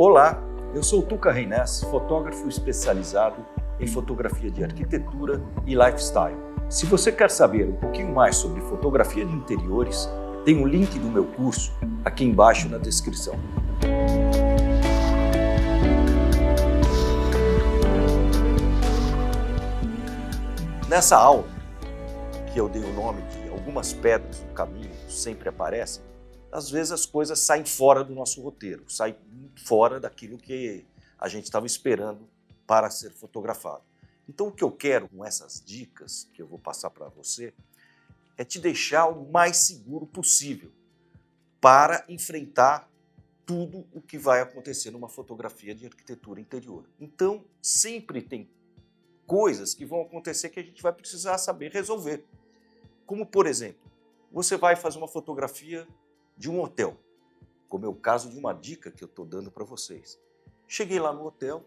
Olá, eu sou o Tuca Reynés, fotógrafo especializado em fotografia de arquitetura e lifestyle. Se você quer saber um pouquinho mais sobre fotografia de interiores, tem um link do meu curso aqui embaixo na descrição. Nessa aula, que eu dei o nome de algumas pedras no caminho sempre aparecem, às vezes as coisas saem fora do nosso roteiro, saem fora daquilo que a gente estava esperando para ser fotografado. Então o que eu quero com essas dicas que eu vou passar para você é te deixar o mais seguro possível para enfrentar tudo o que vai acontecer numa fotografia de arquitetura interior. Então sempre tem coisas que vão acontecer que a gente vai precisar saber resolver. Como, por exemplo, você vai fazer uma fotografia de um hotel, como é o caso de uma dica que eu estou dando para vocês. Cheguei lá no hotel,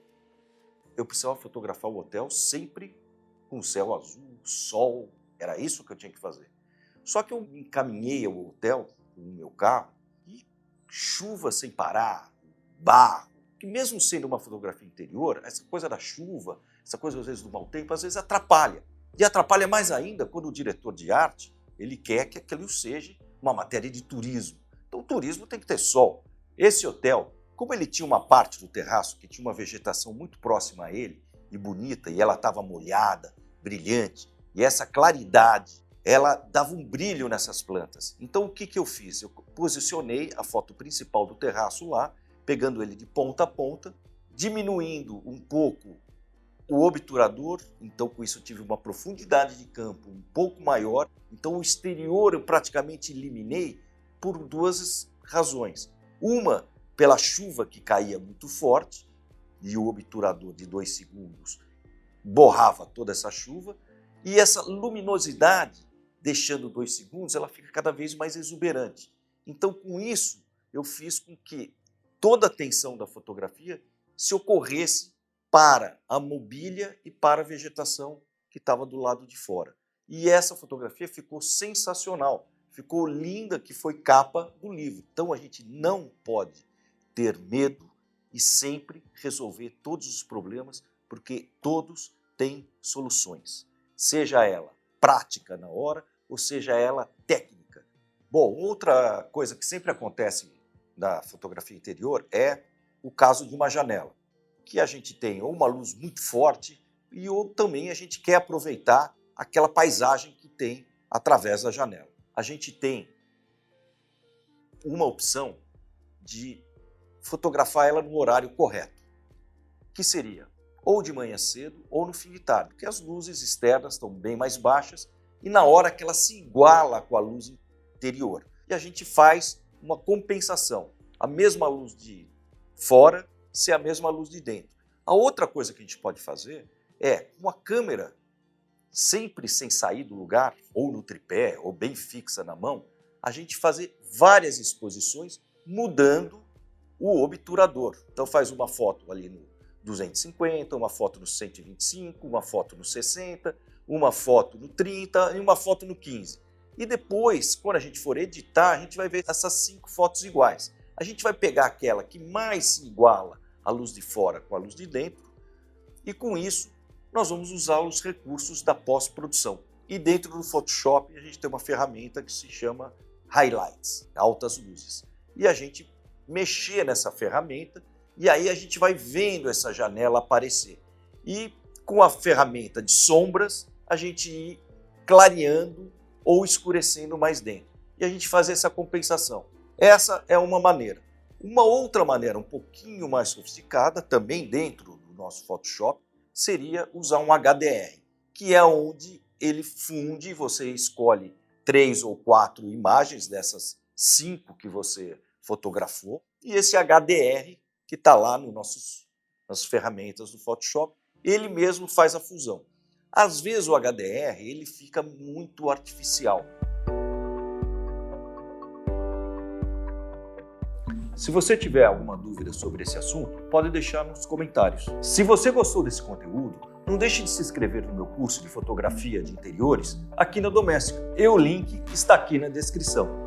eu precisava fotografar o hotel sempre com céu azul, sol, era isso que eu tinha que fazer. Só que eu me encaminhei ao hotel com o meu carro e chuva sem parar, barro, que mesmo sendo uma fotografia interior, essa coisa da chuva, essa coisa às vezes do mau tempo, às vezes atrapalha. E atrapalha mais ainda quando o diretor de arte, ele quer que aquilo seja uma matéria de turismo. Então o turismo tem que ter sol. Esse hotel, como ele tinha uma parte do terraço que tinha uma vegetação muito próxima a ele e bonita, e ela estava molhada, brilhante, e essa claridade, ela dava um brilho nessas plantas. Então o que eu fiz? Eu posicionei a foto principal do terraço lá, pegando ele de ponta a ponta, diminuindo um pouco o obturador, então com isso eu tive uma profundidade de campo um pouco maior, então o exterior eu praticamente eliminei por duas razões. Uma, pela chuva que caía muito forte, e o obturador de 2 segundos borrava toda essa chuva, e essa luminosidade, deixando 2 segundos, ela fica cada vez mais exuberante. Então com isso eu fiz com que toda a atenção da fotografia se ocorresse para a mobília e para a vegetação que estava do lado de fora. E essa fotografia ficou sensacional, ficou linda, que foi capa do livro. Então a gente não pode ter medo e sempre resolver todos os problemas, porque todos têm soluções. Seja ela prática na hora, ou seja ela técnica. Bom, outra coisa que sempre acontece na fotografia interior é o caso de uma janela, que a gente tem ou uma luz muito forte e ou também a gente quer aproveitar aquela paisagem que tem através da janela. A gente tem uma opção de fotografar ela no horário correto, que seria ou de manhã cedo ou no fim de tarde, porque as luzes externas estão bem mais baixas e na hora que ela se iguala com a luz interior. E a gente faz uma compensação, a mesma luz de fora ser a mesma luz de dentro. A outra coisa que a gente pode fazer é, com a câmera sempre sem sair do lugar, ou no tripé, ou bem fixa na mão, a gente fazer várias exposições mudando o obturador. Então faz uma foto ali no 250, uma foto no 125, uma foto no 60, uma foto no 30 e uma foto no 15. E depois, quando a gente for editar, a gente vai ver essas 5 fotos iguais. A gente vai pegar aquela que mais se iguala a luz de fora com a luz de dentro, e com isso nós vamos usar os recursos da pós-produção. E dentro do Photoshop a gente tem uma ferramenta que se chama Highlights, altas luzes. E a gente mexer nessa ferramenta e aí a gente vai vendo essa janela aparecer. E com a ferramenta de sombras a gente ir clareando ou escurecendo mais dentro. E a gente faz essa compensação. Essa é uma maneira. Uma outra maneira um pouquinho mais sofisticada, também dentro do nosso Photoshop, seria usar um HDR, que é onde ele funde, você escolhe 3 ou 4 imagens dessas 5 que você fotografou, e esse HDR que está lá nas ferramentas do Photoshop, ele mesmo faz a fusão. Às vezes o HDR ele fica muito artificial. Se você tiver alguma dúvida sobre esse assunto, pode deixar nos comentários. Se você gostou desse conteúdo, não deixe de se inscrever no meu curso de fotografia de interiores aqui na Doméstica. E o link está aqui na descrição.